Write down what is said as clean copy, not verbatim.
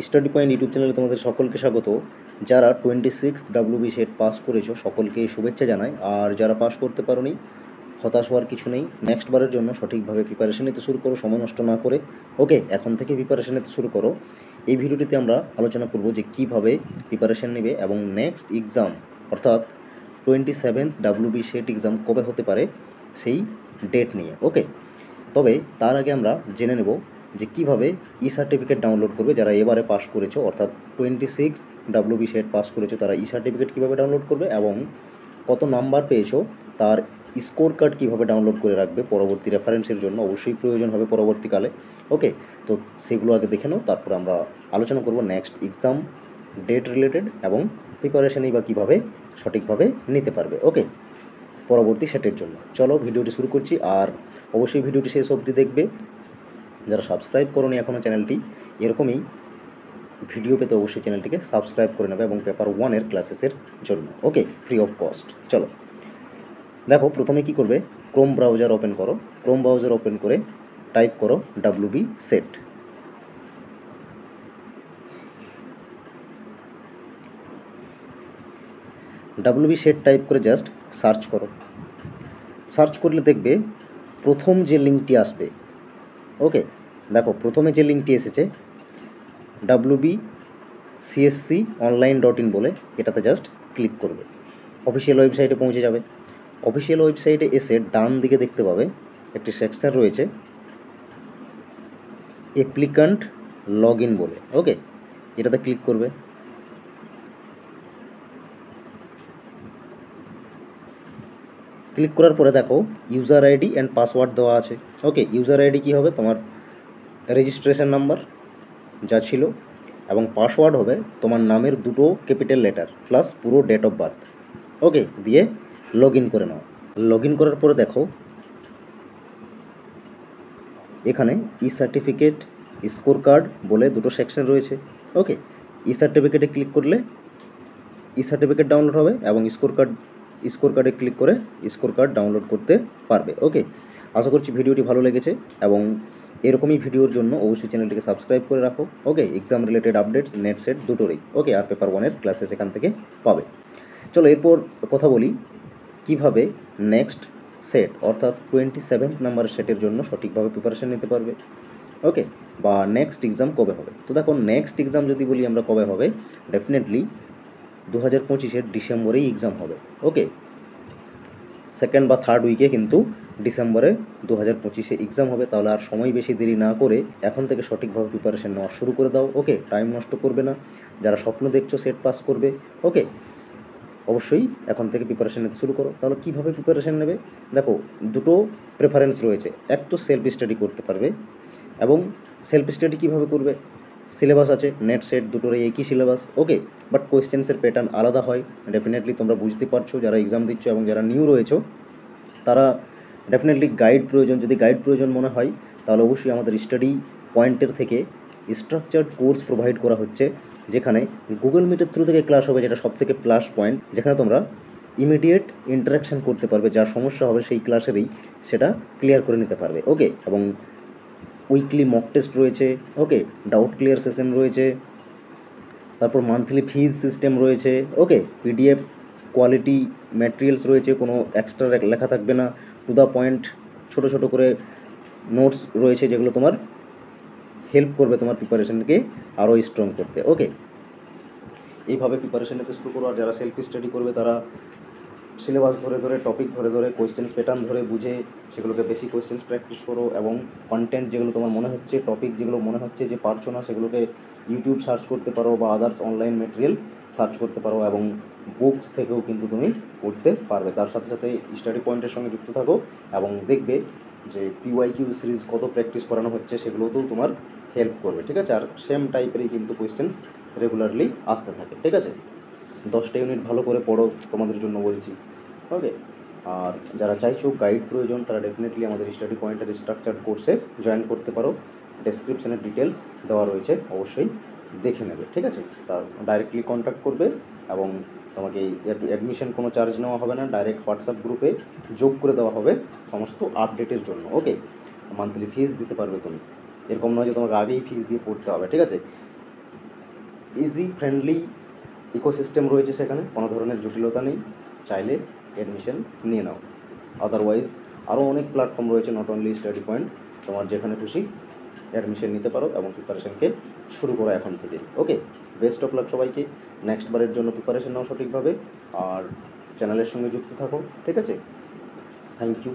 Study point YouTube চ্যানেলে তোমাদের সকলকে স্বাগত। যারা 26 WB সেট পাস করেছো সকলকে শুভেচ্ছা জানাই। আর যারা পাস করতে পারোনি, হতাশ হওয়ার কিছু নেই। নেক্সট বারের জন্য সঠিকভাবে প্রিপারেশন নিতে শুরু করো, সময় নষ্ট না করে। ওকে, এখন থেকে প্রিপারেশন নিতে শুরু করো। এই ভিডিওটিতে আমরা আলোচনা করব যে কীভাবে প্রিপারেশন নেবে এবং নেক্সট এক্সাম অর্থাৎ 27 WB সেট এক্সাম কবে হতে পারে সেই ডেট নিয়ে। ওকে, তবে তার আগে আমরা জেনে নেব যে কীভাবে ই সার্টিফিকেট ডাউনলোড করবে। যারা এবারে পাস করেছো অর্থাৎ 26 WB সেট পাস করেছো তারা ই সার্টিফিকেট কীভাবে ডাউনলোড করবে এবং কত নাম্বার পেয়েছো তার স্কোর কার্ড কীভাবে ডাউনলোড করে রাখবে পরবর্তী রেফারেন্সের জন্য, অবশ্যই প্রয়োজন হবে পরবর্তীকালে। ওকে, তো সেগুলো আগে দেখে নাও, তারপর আমরা আলোচনা করব নেক্সট এক্সাম ডেট রিলেটেড এবং প্রিপারেশনই বা কীভাবে সঠিকভাবে নিতে পারবে। ওকে, পরবর্তী সেটের জন্য চলো ভিডিওটি শুরু করছি। আর অবশ্যই ভিডিওটি শেষ অবধি দেখবে। যারা সাবস্ক্রাইব করোনি এখনও চ্যানেলটি, এরকমই ভিডিও পেতে অবশ্যই চ্যানেলটিকে সাবস্ক্রাইব করে নেবে এবং পেপার 1-এর ক্লাসেসের জন্য। ওকে, ফ্রি অফ কস্ট। চলো দেখো, প্রথমে কি করবে, ক্রোম ব্রাউজার ওপেন করো। ক্রোম ব্রাউজার ওপেন করে টাইপ করো WB set. WB set type করে জাস্ট সার্চ করো। সার্চ করলে দেখবে প্রথম যে লিঙ্কটি আসবে। ওকে, দেখো প্রথমে যে লিঙ্কটি এসেছে wbcsconline.in বলে, এটাতে জাস্ট ক্লিক করবে। অফিসিয়াল ওয়েবসাইটে পৌঁছে যাবে। অফিসিয়াল ওয়েবসাইটে এসে ডান দিকে দেখতে পাবে একটি সেকশন রয়েছে অ্যাপ্লিক্যান্ট লগ ইন বলে। ওকে, এটাতে ক্লিক করবে। ক্লিক করার পরে দেখো ইউজার আইডি অ্যান্ড পাসওয়ার্ড দেওয়া আছে। ওকে, ইউজার আইডি কী হবে, তোমার রেজিস্ট্রেশন নাম্বার যা ছিল, এবং পাসওয়ার্ড হবে তোমার নামের দুটো ক্যাপিটাল লেটার প্লাস পুরো ডেট অফ বার্থ। ওকে, দিয়ে লগ ইন করে নাও। লগ ইন করার পরে দেখো এখানে ই সার্টিফিকেট স্কোর কার্ড বলে দুটো সেকশন রয়েছে। ওকে, ই সার্টিফিকেটে ক্লিক করলে ই সার্টিফিকেট ডাউনলোড হবে এবং স্কোর কার্ডে ক্লিক করে স্কোর কার্ড ডাউনলোড করতে পারবে। ওকে, আশা করছি ভিডিওটি ভালো লেগেছে এবং এরকমই ভিডিওর জন্য অবশ্যই চ্যানেলটিকে সাবস্ক্রাইব করে রাখো। Okay, exam related updates NET SET দুটোরই। ওকে, আর পেপার 1-এর ক্লাসেস এখান থেকে পাবে। চলো এরপর কথা বলি কিভাবে নেক্সট সেট অর্থাৎ 27 নাম্বার সেটের জন্য সঠিকভাবে প্রিপারেশন নিতে পারবে। ওকে, বা নেক্সট এক্সাম কবে হবে। তো দেখো নেক্সট এক্সাম যদি বলি আমরা কবে হবে, ডেফিনেটলি 2025-এর ডিসেম্বরেই এক্সাম হবে। ওকে, সেকেন্ড বা থার্ড উইকে কিন্তু ডিসেম্বরে 2025-এ এক্সাম হবে। তাহলে আর সময় বেশি দেরি না করে এখন থেকে সঠিকভাবে প্রিপারেশন নেওয়া শুরু করে দাও। ওকে, টাইম নষ্ট করবে না। যারা স্বপ্ন দেখছো সেট পাস করবে, ওকে, অবশ্যই এখন থেকে প্রিপারেশন নিতে শুরু করো। তাহলে কীভাবে প্রিপারেশন নেবে, দেখো দুটো প্রেফারেন্স রয়েছে। এক তো সেলফ স্টাডি করতে পারবে, এবং সেলফ স্টাডি কীভাবে করবে, সিলেবাস আছে নেট সেট দুটোরই একই সিলেবাস। ওকে, বাট কোয়েশ্চেন্সের প্যাটার্ন আলাদা হয়। ডেফিনেটলি তোমরা বুঝতে পারছো যারা এক্সাম দিচ্ছ এবং যারা নিউ রয়েছো তারা ডেফিনেটলি গাইড প্রয়োজন। যদি গাইড প্রয়োজন মনে হয় তাহলে অবশ্যই আমাদের স্টাডি পয়েন্টের থেকে স্ট্রাকচার্ড কোর্স প্রোভাইড করা হচ্ছে, যেখানে গুগল মিটের থ্রু থেকে ক্লাস হবে, যেটা সবথেকে প্লাস পয়েন্ট, যেখানে তোমরা ইমিডিয়েট ইন্টারাকশান করতে পারবে। যার সমস্যা হবে সেই ক্লাসেরই সেটা ক্লিয়ার করে নিতে পারবে। ওকে, এবং উইকলি মক টেস্ট রয়েছে। ওকে, ডাউট ক্লিয়ার সেশন রয়েছে, তারপর মান্থলি ফিজ সিস্টেম রয়েছে। ওকে, পিডিএফ কোয়ালিটি ম্যাটেরিয়ালস রয়েছে, কোনো এক্সট্রা লেখা থাকবে না, টু দ্য পয়েন্ট ছোটো ছোটো করে নোটস রয়েছে যেগুলো তোমার হেল্প করবে তোমার প্রিপারেশনকে আরও স্ট্রং করতে। ওকে, এইভাবে প্রিপারেশন নিতে শুরু করো। আর যারা সেলফ স্টাডি করবে তারা সিলেবাস ধরে ধরে, টপিক ধরে ধরে, কোয়েশ্চেন্স প্যাটার্ন ধরে বুঝে সেগুলোকে বেশি কোয়েশ্চেন্স প্র্যাকটিস করো, এবং কন্টেন্ট যেগুলো তোমার মনে হচ্ছে, টপিক যেগুলো মনে হচ্ছে যে পারছো না, সেগুলোকে ইউটিউব সার্চ করতে পারো বা আদার্স অনলাইন ম্যাটেরিয়াল সার্চ করতে পারো, এবং বুকস থেকেও কিন্তু তুমি পড়তে পারবে। তার সাথে সাথে স্টাডি পয়েন্টের সঙ্গে যুক্ত থাকো এবং দেখবে যে পিওয়াইকিউ সিরিজ কত প্র্যাকটিস করানো হচ্ছে, সেগুলোতেও তোমার হেল্প করবে। ঠিক আছে, আর সেম টাইপেরই কিন্তু কোয়েশ্চেন্স রেগুলারলি আসতে থাকে। ঠিক আছে, 10টা ইউনিট ভালো করে পড়ো, তোমাদের জন্য বলছি। ওকে, আর যারা চাইছো গাইড প্রয়োজন তারা ডেফিনেটলি আমাদের স্টাডি পয়েন্টের স্ট্রাকচার্ড কোর্সে জয়েন করতে পারো। ডেসক্রিপশানের ডিটেলস দেওয়া রয়েছে, অবশ্যই দেখে নেবে। ঠিক আছে, তার ডাইরেক্টলি কন্ট্যাক্ট করবে এবং তোমাকে অ্যাডমিশন কোনো চার্জ নেওয়া হবে না, ডাইরেক্ট হোয়াটসঅ্যাপ গ্রুপে যোগ করে দেওয়া হবে সমস্ত আপডেটের জন্য। ওকে, মান্থলি ফিস দিতে পারবে তুমি, এরকম নয় যে তোমাকে আগেই ফিস দিয়ে পড়তে হবে। ঠিক আছে, ইজি ফ্রেন্ডলি ইকোসিস্টেম রয়েছে সেখানে, কোনো ধরনের জটিলতা নেই, চাইলে অ্যাডমিশন নিয়ে নাও। আদারওয়াইজ আরও অনেক প্ল্যাটফর্ম রয়েছে, নট অনলি স্টাডি পয়েন্ট, তোমার যেখানে খুশি অ্যাডমিশন নিতে পারো এবং প্রিপারেশনকে শুরু করো এখন থেকে। ওকে, বেস্ট অফ লাক সবাইকে, নেক্সট বারের জন্য প্রিপারেশন নাও সঠিকভাবে, আর চ্যানেলের সঙ্গে যুক্ত থাকো, ঠিক আছে? Thank you.